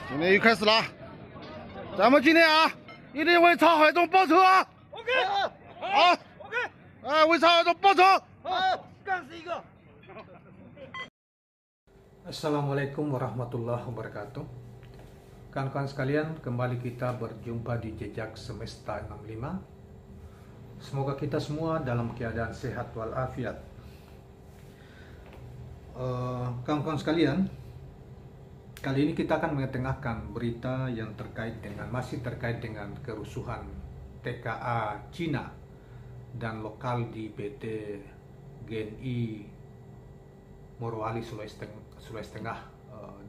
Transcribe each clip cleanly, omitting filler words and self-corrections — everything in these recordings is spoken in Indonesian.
今天又开始了，咱们今天啊，一定为曹海东报仇啊 OK， 好 OK， 哎，为曹海东报仇。好，干死一个。Assalamualaikum warahmatullahi wabarakatuh. Kawan-kawan sekalian, kembali kita berjumpa di Jejak Semesta 65. Semoga kita semua dalam keadaan sehat walafiat. Kawan-kawan sekalian, kali ini kita akan mengetengahkan berita yang masih terkait dengan kerusuhan TKA Cina dan lokal di PT GNI Morowali, Sulawesi Tengah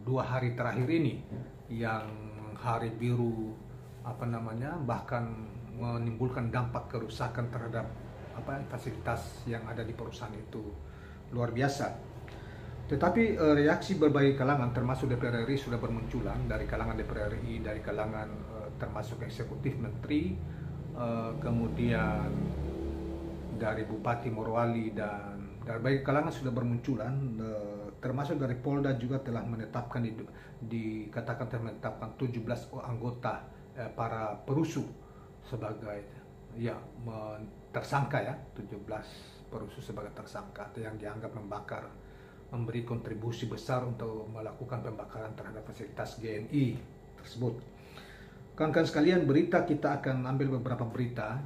2 hari terakhir ini, yang hari biru bahkan menimbulkan dampak kerusakan terhadap fasilitas yang ada di perusahaan itu luar biasa. Tetapi reaksi berbagai kalangan termasuk DPR RI sudah bermunculan, dari kalangan DPR RI, dari kalangan termasuk eksekutif menteri, kemudian dari Bupati Morowali, dan dari berbagai kalangan sudah bermunculan, termasuk dari Polda juga telah menetapkan dikatakan telah menetapkan 17 anggota para perusuh sebagai tersangka, 17 perusuh sebagai tersangka yang dianggap memberi kontribusi besar untuk melakukan pembakaran terhadap fasilitas GNI tersebut. Kawan-kawan sekalian, berita kita akan ambil beberapa berita.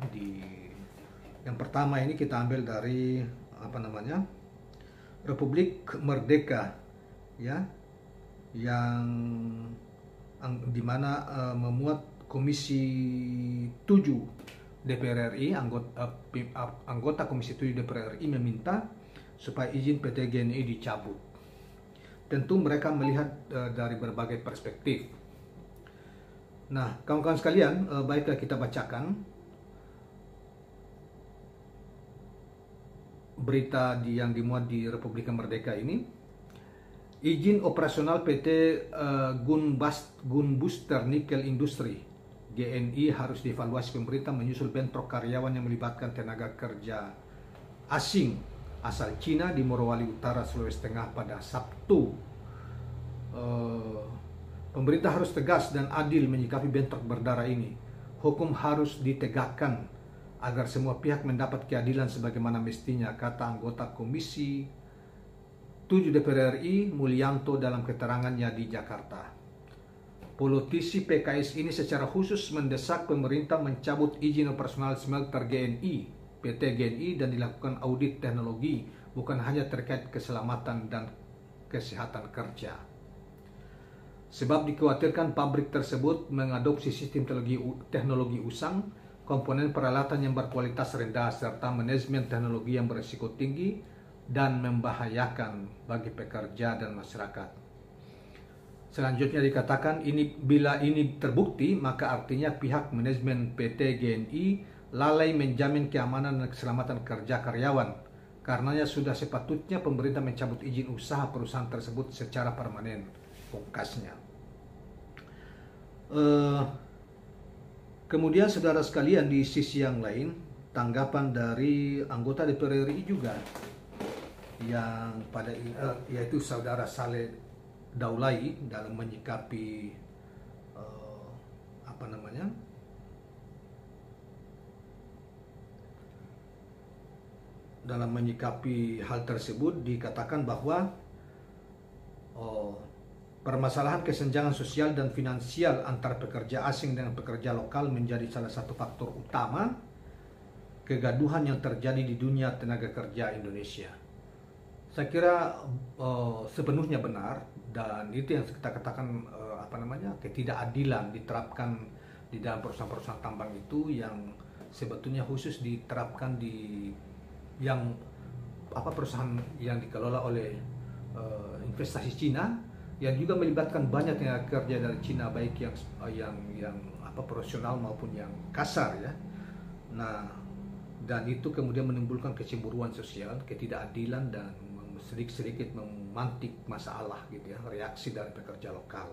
Yang pertama ini kita ambil dari Republik Merdeka, yang dimana memuat Komisi 7 DPR RI, anggota Komisi 7 DPR RI meminta supaya izin PT GNI dicabut. Tentu mereka melihat dari berbagai perspektif. Nah, kawan-kawan sekalian, baiklah kita bacakan berita yang dimuat di Republik Merdeka ini. Izin operasional PT Gunbuster Nikel Industri GNI harus dievaluasi pemerintah menyusul bentrok karyawan yang melibatkan tenaga kerja asing asal Cina di Morowali Utara, Sulawesi Tengah pada Sabtu. Pemerintah harus tegas dan adil menyikapi bentrok berdarah ini. Hukum harus ditegakkan agar semua pihak mendapat keadilan sebagaimana mestinya, kata anggota Komisi 7 DPR RI Mulyanto dalam keterangannya di Jakarta. Politisi PKS ini secara khusus mendesak pemerintah mencabut izin operasional smelter GNI, PT GNI, dan dilakukan audit teknologi, bukan hanya terkait keselamatan dan kesehatan kerja. Sebab dikhawatirkan pabrik tersebut mengadopsi sistem teknologi usang, komponen peralatan yang berkualitas rendah, serta manajemen teknologi yang berisiko tinggi dan membahayakan bagi pekerja dan masyarakat. Selanjutnya dikatakan, bila ini terbukti, maka artinya pihak manajemen PT GNI lalai menjamin keamanan dan keselamatan kerja karyawan. Karenanya sudah sepatutnya pemerintah mencabut izin usaha perusahaan tersebut secara permanen, pungkasnya. Kemudian saudara sekalian, di sisi yang lain, tanggapan dari anggota DPR RI juga, yang yaitu saudara Saleh Daulay, dalam menyikapi hal tersebut, dikatakan bahwa permasalahan kesenjangan sosial dan finansial antara pekerja asing dengan pekerja lokal menjadi salah satu faktor utama kegaduhan yang terjadi di dunia tenaga kerja Indonesia. Saya kira sepenuhnya benar, dan itu yang kita katakan ketidakadilan diterapkan di dalam perusahaan-perusahaan tambang itu, yang sebetulnya khusus diterapkan di perusahaan yang dikelola oleh investasi Cina, yang juga melibatkan banyak tenaga kerja dari Cina, baik yang profesional maupun yang kasar, ya. Nah, dan itu kemudian menimbulkan kecemburuan sosial, ketidakadilan, dan sedikit-sedikit memantik masalah, reaksi dari pekerja lokal.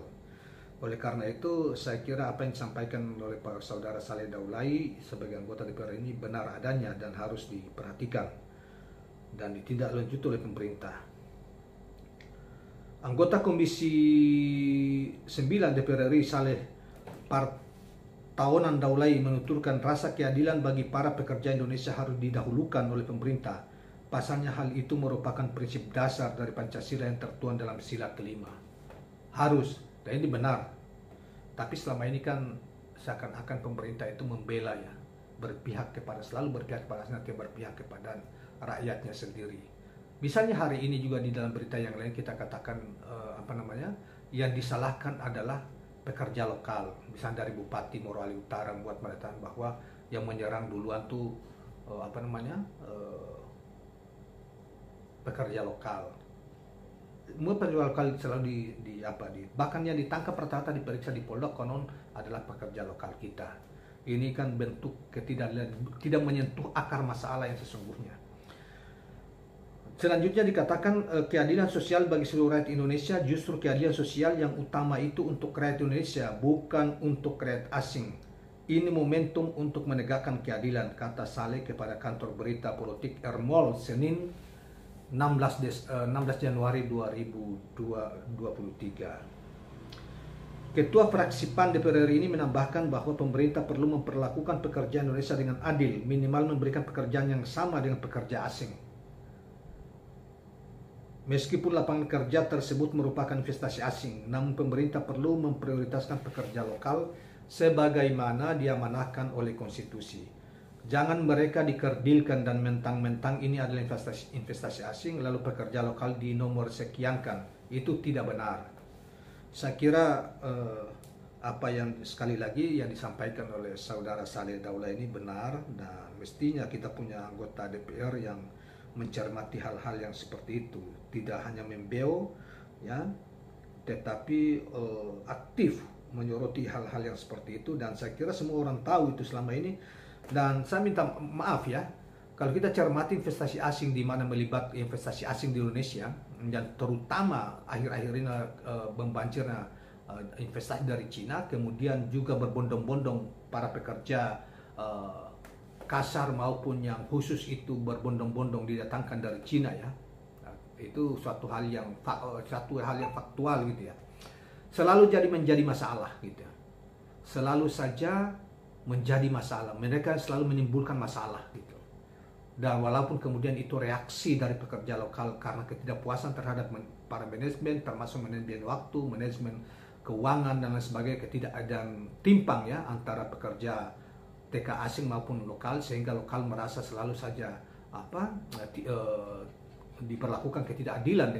Oleh karena itu, saya kira apa yang disampaikan oleh Pak Saudara Saleh Daulay sebagai anggota DPR ini benar adanya dan harus diperhatikan dan ditindaklanjuti oleh pemerintah. Anggota Komisi 9 DPR RI Saleh Partaunan Daulay menuturkan rasa keadilan bagi para pekerja Indonesia harus didahulukan oleh pemerintah. Pasalnya hal itu merupakan prinsip dasar dari Pancasila yang tertuang dalam sila kelima. Harus, dan ini benar. Tapi selama ini kan seakan-akan pemerintah itu membela ya, selalu berpihak kepada nanti berpihak kepada rakyatnya sendiri. Misalnya hari ini juga di dalam berita yang lain kita katakan yang disalahkan adalah pekerja lokal. Misalnya dari Bupati Morowali Utara membuat pernyataan bahwa yang menyerang duluan tuh pekerja lokal. Pekerja lokal selalu bahkan yang ditangkap rata-rata diperiksa di Polda konon adalah pekerja lokal kita. Ini kan bentuk tidak menyentuh akar masalah yang sesungguhnya. Selanjutnya dikatakan keadilan sosial bagi seluruh rakyat Indonesia, justru keadilan sosial yang utama itu untuk rakyat Indonesia, bukan untuk rakyat asing. Ini momentum untuk menegakkan keadilan, kata Saleh kepada kantor berita politik Ermol Senin 16 Januari 2023. Ketua fraksi PAN DPR RI ini menambahkan bahwa pemerintah perlu memperlakukan pekerja Indonesia dengan adil, minimal memberikan pekerjaan yang sama dengan pekerja asing. Meskipun lapangan kerja tersebut merupakan investasi asing, namun pemerintah perlu memprioritaskan pekerja lokal sebagaimana diamanahkan oleh konstitusi. Jangan mereka dikerdilkan dan mentang-mentang ini adalah investasi asing lalu pekerja lokal dinomor sekiankan. Itu tidak benar. Saya kira apa yang sekali lagi yang disampaikan oleh saudara Saleh Daulay ini benar, dan mestinya kita punya anggota DPR yang mencermati hal-hal yang seperti itu, tidak hanya membeo ya, tetapi aktif menyoroti hal-hal yang seperti itu. Dan saya kira semua orang tahu itu selama ini. Dan saya minta maaf ya, kalau kita cermati investasi asing di mana melibat investasi asing di Indonesia, dan terutama akhir-akhir ini membanjirnya investasi dari Cina, kemudian juga berbondong-bondong para pekerja kasar maupun yang khusus itu berbondong-bondong didatangkan dari Cina ya. Nah, itu suatu hal yang faktual gitu ya. Selalu menjadi masalah gitu ya. Selalu saja menjadi masalah. Mereka selalu menimbulkan masalah gitu. Dan walaupun kemudian itu reaksi dari pekerja lokal karena ketidakpuasan terhadap para manajemen, termasuk manajemen waktu, manajemen keuangan dan lain sebagainya, ketidakadaan timpang ya antara pekerja TK asing maupun lokal, sehingga lokal merasa selalu saja diperlakukan ketidakadilan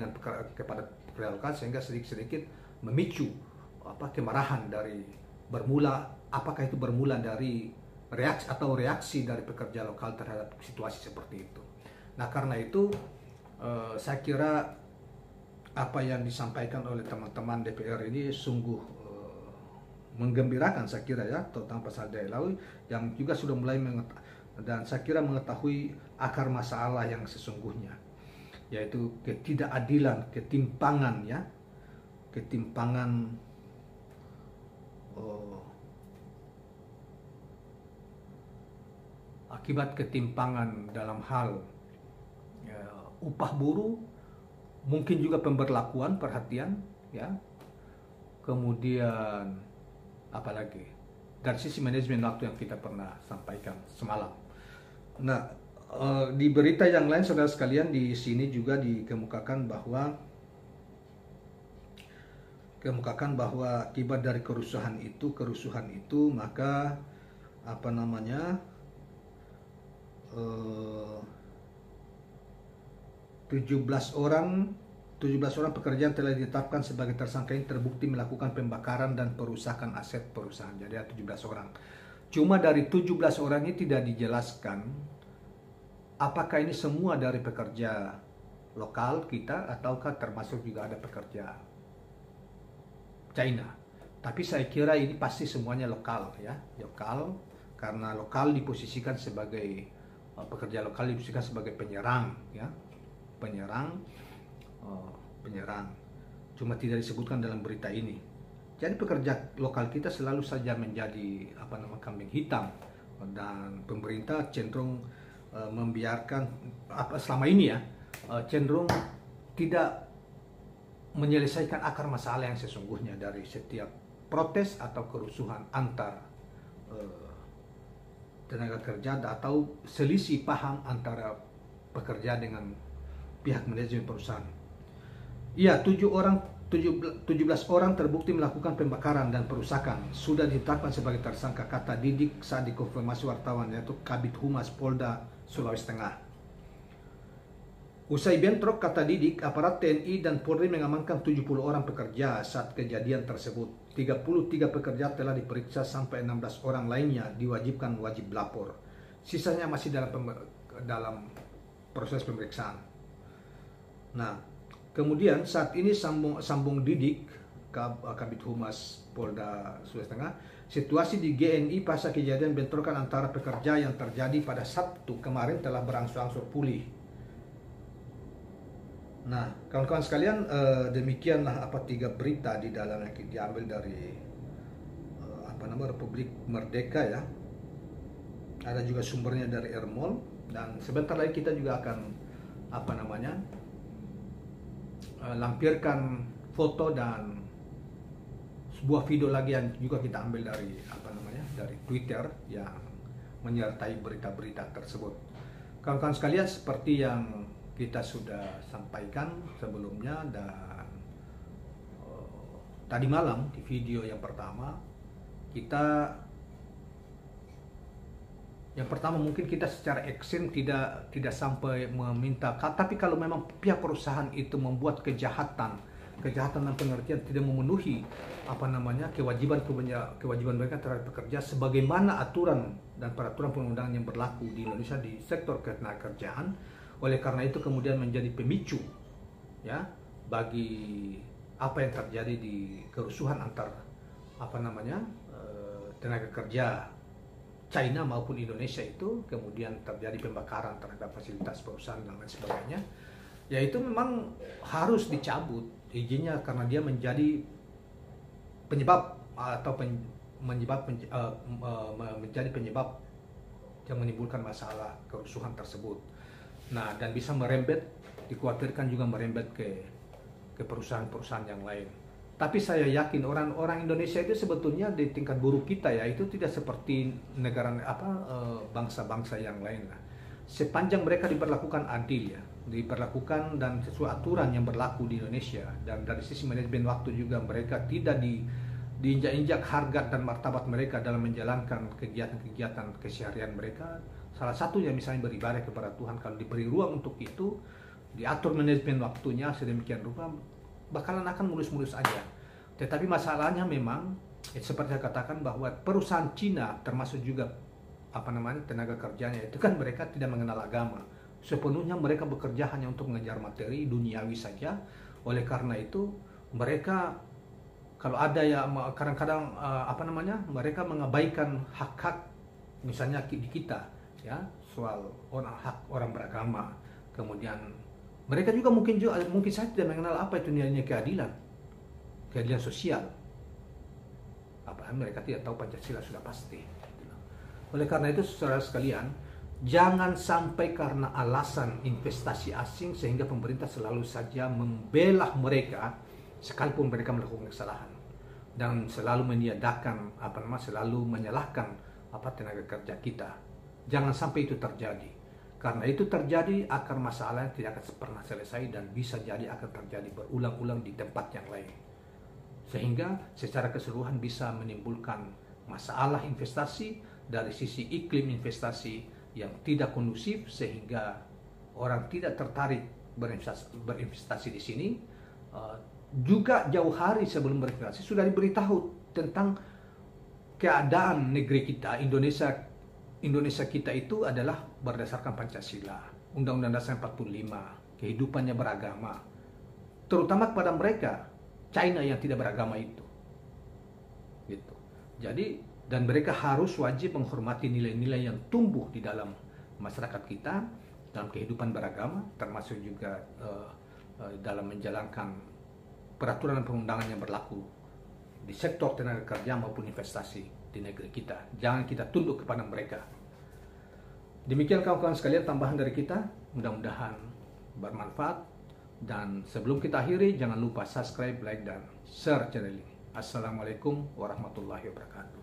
kepada pekerja lokal, sehingga sedikit-sedikit memicu kemarahan dari apakah itu bermula dari reaksi dari pekerja lokal terhadap situasi seperti itu. Nah, karena itu saya kira apa yang disampaikan oleh teman-teman DPR ini sungguh menggembirakan, saya kira ya, tentang pasal Daulay yang juga sudah mulai dan saya kira mengetahui akar masalah yang sesungguhnya, yaitu ketidakadilan, ketimpangan ya, akibat ketimpangan dalam hal upah buruh, mungkin juga pemberlakuan perhatian ya, kemudian apalagi dari sisi manajemen waktu yang kita pernah sampaikan semalam. Nah, di berita yang lain saudara sekalian, di sini juga dikemukakan bahwa akibat dari kerusuhan itu maka 17 orang pekerja telah ditetapkan sebagai tersangka yang terbukti melakukan pembakaran dan perusakan aset perusahaan. Jadi ada 17 orang. Cuma dari 17 orang ini tidak dijelaskan apakah ini semua dari pekerja lokal kita ataukah termasuk juga ada pekerja China. Tapi saya kira ini pasti semuanya lokal ya, lokal, karena lokal diposisikan sebagai pekerja lokal diposisikan sebagai penyerang ya, penyerang, cuma tidak disebutkan dalam berita ini. Jadi pekerja lokal kita selalu saja menjadi kambing hitam, dan pemerintah cenderung membiarkan selama ini ya, cenderung tidak menyelesaikan akar masalah yang sesungguhnya dari setiap protes atau kerusuhan antar tenaga kerja atau selisih paham antara pekerja dengan pihak manajemen perusahaan. Iya, 17 orang terbukti melakukan pembakaran dan perusakan sudah ditetapkan sebagai tersangka, kata Didik saat dikonfirmasi wartawan, yaitu Kabid Humas Polda Sulawesi Tengah. Usai bentrok, kata Didik, aparat TNI dan Polri mengamankan 70 orang pekerja saat kejadian tersebut. 33 pekerja telah diperiksa sampai 16 orang lainnya diwajibkan wajib lapor. Sisanya masih dalam proses pemeriksaan. Nah, kemudian saat ini sambung Didik, Kabid Humas Polda Sulawesi Tengah, situasi di GNI pasca kejadian bentrokan antara pekerja yang terjadi pada Sabtu kemarin telah berangsur-angsur pulih. Nah, kawan-kawan sekalian, demikianlah 3 berita di dalam yang diambil dari Republik Merdeka ya. Ada juga sumbernya dari Ermol, dan sebentar lagi kita juga akan lampirkan foto dan sebuah video lagi yang juga kita ambil dari dari Twitter yang menyertai berita-berita tersebut. Kawan-kawan sekalian, seperti yang kita sudah sampaikan sebelumnya dan tadi malam di video yang pertama, mungkin kita secara ekstrim tidak sampai meminta, tapi kalau memang pihak perusahaan itu membuat kejahatan dan pengertian tidak memenuhi kewajiban mereka terhadap pekerja sebagaimana aturan dan peraturan perundang-undangan yang berlaku di Indonesia di sektor ketenagakerjaan. Oleh karena itu kemudian menjadi pemicu ya bagi apa yang terjadi di kerusuhan antar tenaga kerja China maupun Indonesia, itu kemudian terjadi pembakaran terhadap fasilitas perusahaan dan lain sebagainya, yaitu memang harus dicabut izinnya karena dia menjadi penyebab menjadi penyebab yang menimbulkan masalah kerusuhan tersebut. Nah, dan bisa dikhawatirkan juga merembet ke perusahaan-perusahaan yang lain. Tapi saya yakin orang-orang Indonesia itu sebetulnya di tingkat buruh kita ya, itu tidak seperti negara bangsa-bangsa yang lain lah. Sepanjang mereka diperlakukan adil ya, diperlakukan dan sesuai aturan yang berlaku di Indonesia, dan dari sisi manajemen waktu juga mereka tidak diinjak-injak harga dan martabat mereka dalam menjalankan kegiatan-kegiatan keseharian mereka. Salah satunya misalnya beribadah kepada Tuhan, kalau diberi ruang untuk itu, diatur manajemen waktunya sedemikian rupa, bakalan akan mulus-mulus aja. Tetapi masalahnya memang seperti saya katakan bahwa perusahaan Cina termasuk juga tenaga kerjanya itu kan mereka tidak mengenal agama. Sepenuhnya mereka bekerja hanya untuk mengejar materi duniawi saja. Oleh karena itu mereka kalau ada ya kadang-kadang mereka mengabaikan hak-hak misalnya di kita ya, soal hak orang beragama. Kemudian mereka juga mungkin saja tidak mengenal apa itu nilainya keadilan sosial. Mereka tidak tahu Pancasila sudah pasti. Oleh karena itu saudara sekalian, jangan sampai karena alasan investasi asing sehingga pemerintah selalu saja membela mereka sekalipun mereka melakukan kesalahan, dan selalu meniadakan selalu menyalahkan tenaga kerja kita. Jangan sampai itu terjadi. Karena itu terjadi, akar masalah tidak akan pernah selesai dan bisa jadi akan terjadi berulang-ulang di tempat yang lain. Sehingga secara keseluruhan bisa menimbulkan masalah investasi dari sisi iklim investasi yang tidak kondusif sehingga orang tidak tertarik berinvestasi di sini. Juga jauh hari sebelum berinvestasi sudah diberitahu tentang keadaan negeri kita, Indonesia kita itu adalah berdasarkan Pancasila, Undang-Undang Dasar 45, kehidupannya beragama, terutama kepada mereka China yang tidak beragama itu, gitu. Jadi dan mereka harus wajib menghormati nilai-nilai yang tumbuh di dalam masyarakat kita dalam kehidupan beragama, termasuk juga dalam menjalankan peraturan dan perundangan yang berlaku di sektor tenaga kerja maupun investasi di negeri kita. Jangan kita tunduk kepada mereka. Demikian kawan-kawan sekalian tambahan dari kita, mudah-mudahan bermanfaat. Dan sebelum kita akhiri, jangan lupa subscribe, like, dan share channel ini. Assalamualaikum warahmatullahi wabarakatuh.